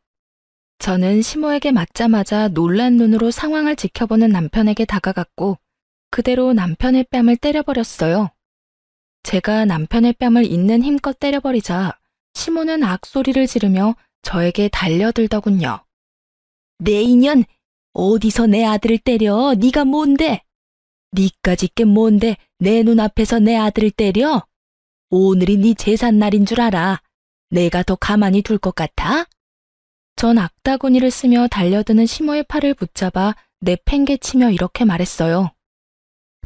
저는 시모에게 맞자마자 놀란 눈으로 상황을 지켜보는 남편에게 다가갔고 그대로 남편의 뺨을 때려버렸어요. 제가 남편의 뺨을 있는 힘껏 때려버리자 시모는 악소리를 지르며 저에게 달려들더군요. 내 인연, 어디서 내 아들을 때려? 네가 뭔데? 니까짓 게 뭔데 내 눈앞에서 내 아들을 때려? 오늘이 네 제삿날인 줄 알아. 내가 더 가만히 둘 것 같아? 전 악다구니를 쓰며 달려드는 시모의 팔을 붙잡아 내팽개치며 이렇게 말했어요.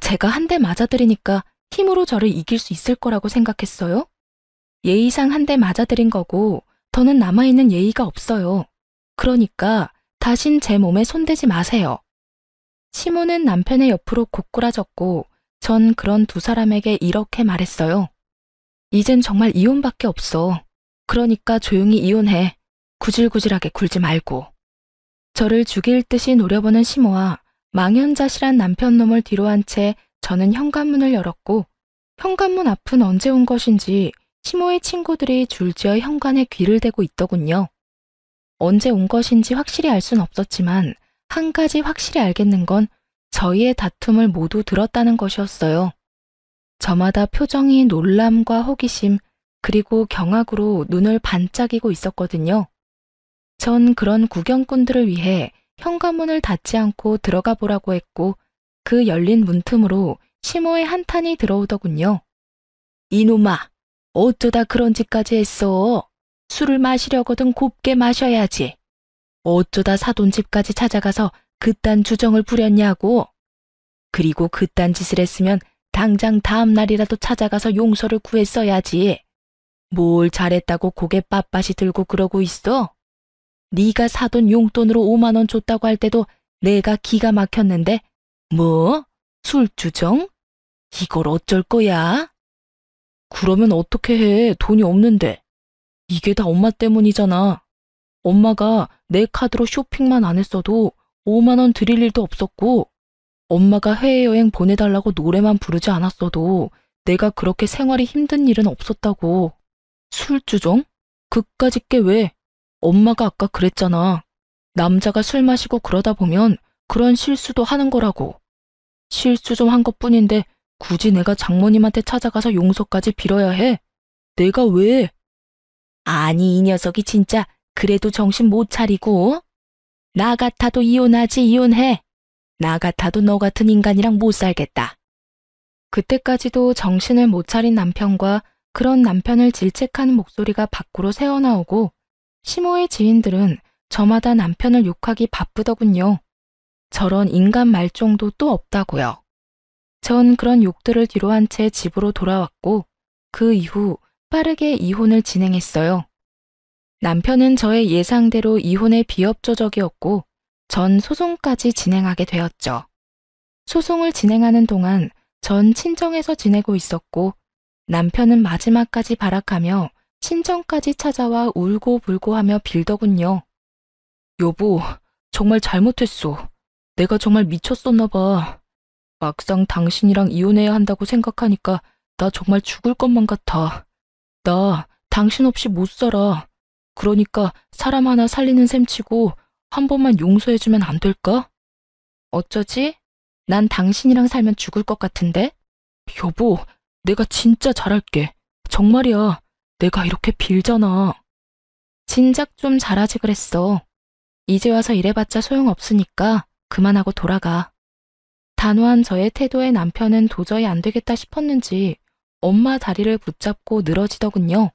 제가 한 대 맞아들이니까 힘으로 저를 이길 수 있을 거라고 생각했어요? 예의상 한 대 맞아들인 거고 더는 남아있는 예의가 없어요. 그러니까 다신 제 몸에 손대지 마세요. 시모는 남편의 옆으로 고꾸라졌고 전 그런 두 사람에게 이렇게 말했어요. 이젠 정말 이혼밖에 없어. 그러니까 조용히 이혼해. 구질구질하게 굴지 말고. 저를 죽일 듯이 노려보는 시모와 망연자실한 남편 놈을 뒤로 한 채 저는 현관문을 열었고 현관문 앞은 언제 온 것인지 시모의 친구들이 줄지어 현관에 귀를 대고 있더군요. 언제 온 것인지 확실히 알 순 없었지만 한 가지 확실히 알겠는 건 저희의 다툼을 모두 들었다는 것이었어요. 저마다 표정이 놀람과 호기심 그리고 경악으로 눈을 반짝이고 있었거든요. 전 그런 구경꾼들을 위해 현관문을 닫지 않고 들어가 보라고 했고 그 열린 문틈으로 시모의 한탄이 들어오더군요. 이놈아, 어쩌다 그런 짓까지 했어? 술을 마시려거든 곱게 마셔야지. 어쩌다 사돈 집까지 찾아가서 그딴 주정을 부렸냐고. 그리고 그딴 짓을 했으면 당장 다음 날이라도 찾아가서 용서를 구했어야지. 뭘 잘했다고 고개 빳빳이 들고 그러고 있어? 네가 사돈 용돈으로 5만 원 줬다고 할 때도 내가 기가 막혔는데 뭐? 술주정? 이걸 어쩔 거야? 그러면 어떻게 해? 돈이 없는데. 이게 다 엄마 때문이잖아. 엄마가 내 카드로 쇼핑만 안 했어도 5만 원 드릴 일도 없었고 엄마가 해외여행 보내달라고 노래만 부르지 않았어도 내가 그렇게 생활이 힘든 일은 없었다고. 술주정? 그까짓 게 왜? 엄마가 아까 그랬잖아. 남자가 술 마시고 그러다 보면 그런 실수도 하는 거라고. 실수 좀 한 것뿐인데 굳이 내가 장모님한테 찾아가서 용서까지 빌어야 해? 내가 왜? 아니 이 녀석이 진짜 그래도 정신 못 차리고. 나 같아도 이혼하지 이혼해. 나 같아도 너 같은 인간이랑 못 살겠다. 그때까지도 정신을 못 차린 남편과 그런 남편을 질책하는 목소리가 밖으로 새어나오고 시모의 지인들은 저마다 남편을 욕하기 바쁘더군요. 저런 인간 말종도 또 없다고요. 전 그런 욕들을 뒤로 한 채 집으로 돌아왔고 그 이후 빠르게 이혼을 진행했어요. 남편은 저의 예상대로 이혼의 비협조적이었고 전 소송까지 진행하게 되었죠. 소송을 진행하는 동안 전 친정에서 지내고 있었고 남편은 마지막까지 발악하며 친정까지 찾아와 울고불고 하며 빌더군요. 여보, 정말 잘못했어. 내가 정말 미쳤었나 봐. 막상 당신이랑 이혼해야 한다고 생각하니까 나 정말 죽을 것만 같아. 나 당신 없이 못 살아. 그러니까 사람 하나 살리는 셈치고 한 번만 용서해주면 안 될까? 어쩌지? 난 당신이랑 살면 죽을 것 같은데? 여보, 내가 진짜 잘할게. 정말이야. 내가 이렇게 빌잖아. 진작 좀 잘하지 그랬어. 이제 와서 이래봤자 소용없으니까 그만하고 돌아가. 단호한 저의 태도에 남편은 도저히 안 되겠다 싶었는지 엄마 다리를 붙잡고 늘어지더군요.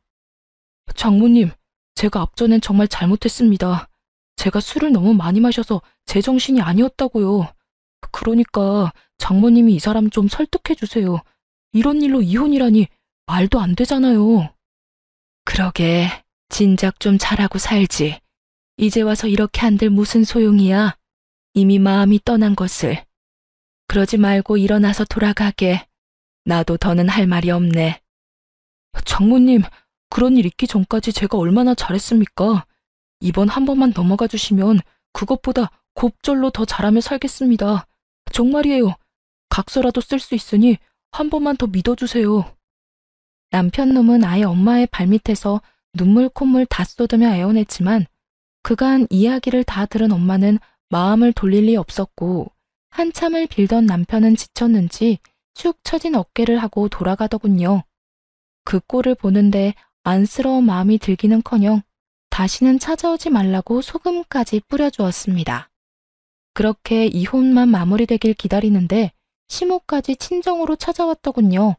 장모님, 제가 앞전엔 정말 잘못했습니다. 제가 술을 너무 많이 마셔서 제정신이 아니었다고요. 그러니까 장모님이 이 사람 좀 설득해 주세요. 이런 일로 이혼이라니 말도 안 되잖아요. 그러게, 진작 좀 잘하고 살지. 이제 와서 이렇게 한들 무슨 소용이야. 이미 마음이 떠난 것을. 그러지 말고 일어나서 돌아가게. 나도 더는 할 말이 없네. 장모님, 그런 일 있기 전까지 제가 얼마나 잘했습니까? 이번 한 번만 넘어가 주시면 그것보다 곱절로 더 잘하며 살겠습니다. 정말이에요. 각서라도 쓸 수 있으니 한 번만 더 믿어주세요. 남편 놈은 아예 엄마의 발밑에서 눈물 콧물 다 쏟으며 애원했지만 그간 이야기를 다 들은 엄마는 마음을 돌릴 리 없었고 한참을 빌던 남편은 지쳤는지 축 처진 어깨를 하고 돌아가더군요. 그 꼴을 보는데 안쓰러운 마음이 들기는커녕 다시는 찾아오지 말라고 소금까지 뿌려주었습니다. 그렇게 이혼만 마무리되길 기다리는데 시모까지 친정으로 찾아왔더군요.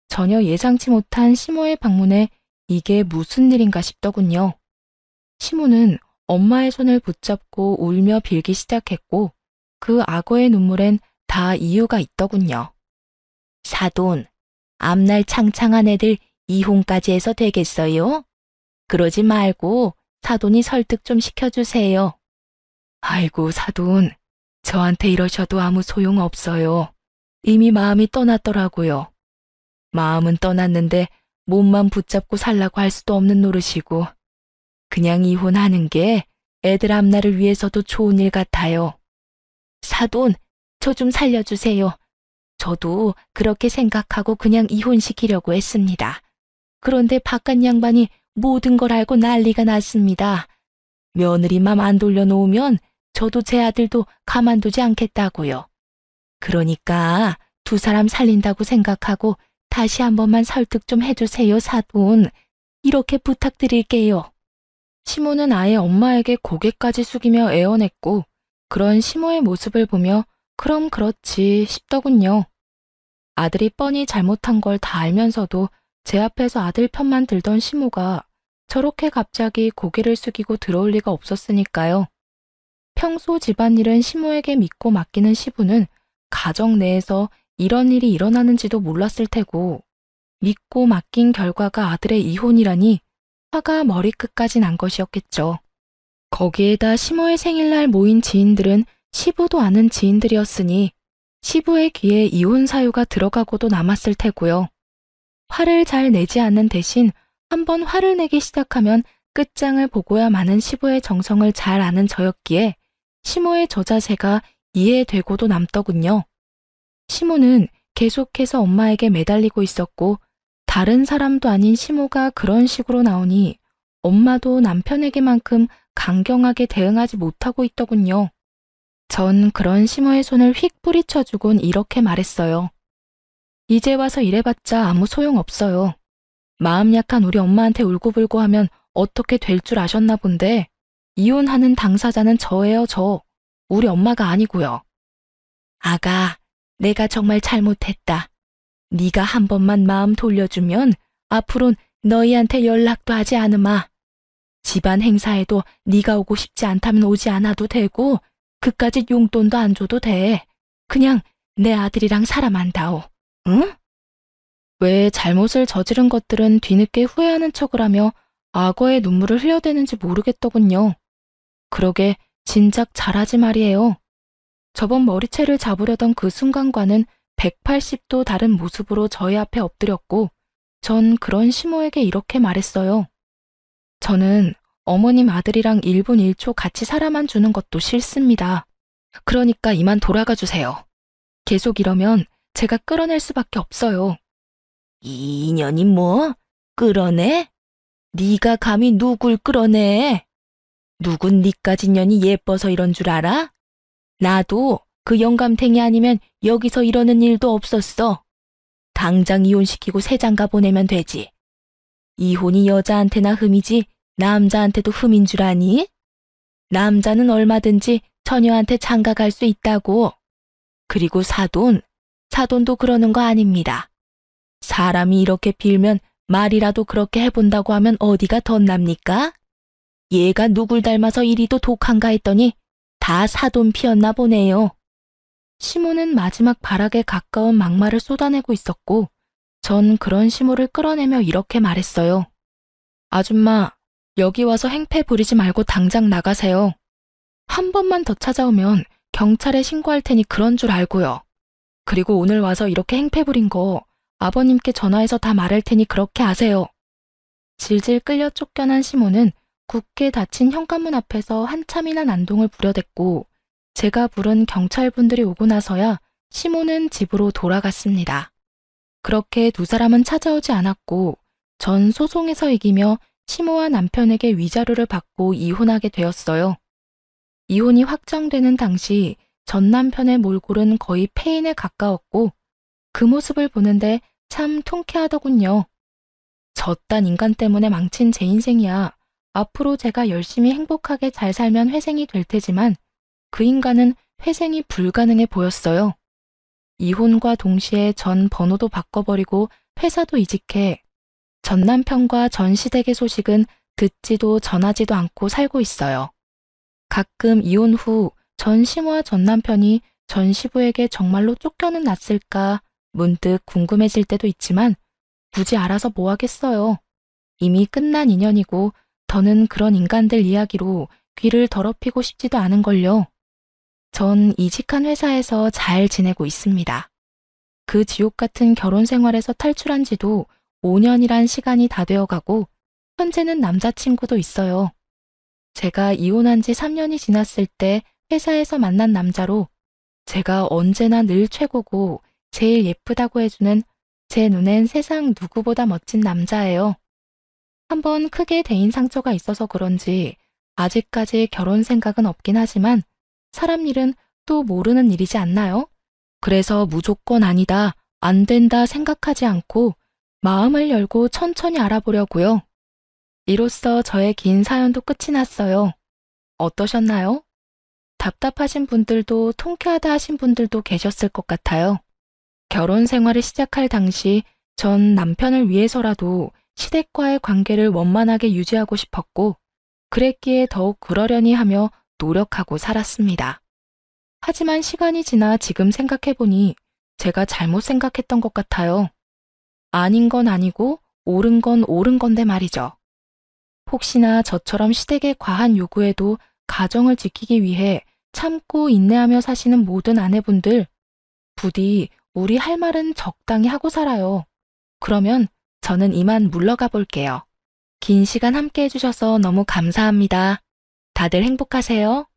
전혀 예상치 못한 시모의 방문에 이게 무슨 일인가 싶더군요. 시모는 엄마의 손을 붙잡고 울며 빌기 시작했고 그 악어의 눈물엔 다 이유가 있더군요. 사돈, 앞날 창창한 애들 이혼까지 해서 되겠어요? 그러지 말고 사돈이 설득 좀 시켜주세요. 아이고, 사돈. 저한테 이러셔도 아무 소용 없어요. 이미 마음이 떠났더라고요. 마음은 떠났는데 몸만 붙잡고 살라고 할 수도 없는 노릇이고, 그냥 이혼하는 게 애들 앞날을 위해서도 좋은 일 같아요. 사돈, 저 좀 살려주세요. 저도 그렇게 생각하고 그냥 이혼시키려고 했습니다. 그런데 바깥 양반이 모든 걸 알고 난리가 났습니다. 며느리 맘 안 돌려놓으면 저도 제 아들도 가만두지 않겠다고요. 그러니까 두 사람 살린다고 생각하고 다시 한 번만 설득 좀 해주세요, 사돈. 이렇게 부탁드릴게요. 시모는 아예 엄마에게 고개까지 숙이며 애원했고, 그런 시모의 모습을 보며 그럼 그렇지 싶더군요. 아들이 뻔히 잘못한 걸 다 알면서도 제 앞에서 아들 편만 들던 시모가 저렇게 갑자기 고개를 숙이고 들어올 리가 없었으니까요. 평소 집안일은 시모에게 믿고 맡기는 시부는 가정 내에서 이런 일이 일어나는지도 몰랐을 테고, 믿고 맡긴 결과가 아들의 이혼이라니 화가 머리끝까지 난 것이었겠죠. 거기에다 시모의 생일날 모인 지인들은 시부도 아는 지인들이었으니 시부의 귀에 이혼 사유가 들어가고도 남았을 테고요. 화를 잘 내지 않는 대신 한번 화를 내기 시작하면 끝장을 보고야 마는 시부의 정성을 잘 아는 저였기에 시모의 저 자세가 이해되고도 남더군요. 시모는 계속해서 엄마에게 매달리고 있었고, 다른 사람도 아닌 시모가 그런 식으로 나오니 엄마도 남편에게만큼 강경하게 대응하지 못하고 있더군요. 전 그런 시모의 손을 휙 뿌리쳐주곤 이렇게 말했어요. 이제 와서 이래봤자 아무 소용없어요. 마음 약한 우리 엄마한테 울고불고 하면 어떻게 될 줄 아셨나 본데, 이혼하는 당사자는 저예요, 저. 우리 엄마가 아니고요. 아가, 내가 정말 잘못했다. 네가 한 번만 마음 돌려주면 앞으론 너희한테 연락도 하지 않으마. 집안 행사에도 네가 오고 싶지 않다면 오지 않아도 되고, 그까짓 용돈도 안 줘도 돼. 그냥 내 아들이랑 살아만다오. 응? 왜 잘못을 저지른 것들은 뒤늦게 후회하는 척을 하며 악어의 눈물을 흘려대는지 모르겠더군요. 그러게 진작 잘하지 말이에요. 저번 머리채를 잡으려던 그 순간과는 180도 다른 모습으로 저희 앞에 엎드렸고, 전 그런 시모에게 이렇게 말했어요. 저는 어머님 아들이랑 1분 1초 같이 살아만 주는 것도 싫습니다. 그러니까 이만 돌아가 주세요. 계속 이러면 제가 끌어낼 수밖에 없어요. 이 인연이 뭐? 끌어내? 네가 감히 누굴 끌어내? 누군 니까지 년이 예뻐서 이런 줄 알아? 나도 그 영감탱이 아니면 여기서 이러는 일도 없었어. 당장 이혼시키고 새장가 보내면 되지. 이혼이 여자한테나 흠이지 남자한테도 흠인 줄 아니? 남자는 얼마든지 처녀한테 장가 갈 수 있다고. 그리고 사돈도 그러는 거 아닙니다. 사람이 이렇게 빌면 말이라도 그렇게 해본다고 하면 어디가 덧납니까? 얘가 누굴 닮아서 이리도 독한가 했더니 다 사돈 피었나 보네요. 시모는 마지막 발악에 가까운 막말을 쏟아내고 있었고, 전 그런 시모를 끌어내며 이렇게 말했어요. 아줌마, 여기 와서 행패 부리지 말고 당장 나가세요. 한 번만 더 찾아오면 경찰에 신고할 테니 그런 줄 알고요. 그리고 오늘 와서 이렇게 행패 부린 거 아버님께 전화해서 다 말할 테니 그렇게 아세요. 질질 끌려 쫓겨난 시모는 굳게 닫힌 현관문 앞에서 한참이나 난동을 부려댔고, 제가 부른 경찰분들이 오고 나서야 시모는 집으로 돌아갔습니다. 그렇게 두 사람은 찾아오지 않았고, 전 소송에서 이기며 시모와 남편에게 위자료를 받고 이혼하게 되었어요. 이혼이 확정되는 당시 전 남편의 몰골은 거의 폐인에 가까웠고, 그 모습을 보는데 참 통쾌하더군요. 저딴 인간 때문에 망친 제 인생이야. 앞으로 제가 열심히 행복하게 잘 살면 회생이 될 테지만 그 인간은 회생이 불가능해 보였어요. 이혼과 동시에 전 번호도 바꿔버리고 회사도 이직해 전 남편과 전 시댁의 소식은 듣지도 전하지도 않고 살고 있어요. 가끔 이혼 후 전 시모와 전 남편이 전 시부에게 정말로 쫓겨는 났을까 문득 궁금해질 때도 있지만 굳이 알아서 뭐 하겠어요. 이미 끝난 인연이고 더는 그런 인간들 이야기로 귀를 더럽히고 싶지도 않은걸요. 전 이직한 회사에서 잘 지내고 있습니다. 그 지옥 같은 결혼 생활에서 탈출한 지도 5년이란 시간이 다 되어가고 현재는 남자친구도 있어요. 제가 이혼한 지 3년이 지났을 때 회사에서 만난 남자로 제가 언제나 늘 최고고 제일 예쁘다고 해주는 제 눈엔 세상 누구보다 멋진 남자예요. 한번 크게 대인 상처가 있어서 그런지 아직까지 결혼 생각은 없긴 하지만 사람 일은 또 모르는 일이지 않나요? 그래서 무조건 아니다, 안 된다 생각하지 않고 마음을 열고 천천히 알아보려고요. 이로써 저의 긴 사연도 끝이 났어요. 어떠셨나요? 답답하신 분들도 통쾌하다 하신 분들도 계셨을 것 같아요. 결혼 생활을 시작할 당시 전 남편을 위해서라도 시댁과의 관계를 원만하게 유지하고 싶었고 그랬기에 더욱 그러려니 하며 노력하고 살았습니다. 하지만 시간이 지나 지금 생각해보니 제가 잘못 생각했던 것 같아요. 아닌 건 아니고 옳은 건 옳은 건데 말이죠. 혹시나 저처럼 시댁의 과한 요구에도 가정을 지키기 위해 참고 인내하며 사시는 모든 아내분들, 부디 우리 할 말은 적당히 하고 살아요. 그러면 저는 이만 물러가 볼게요. 긴 시간 함께 해주셔서 너무 감사합니다. 다들 행복하세요.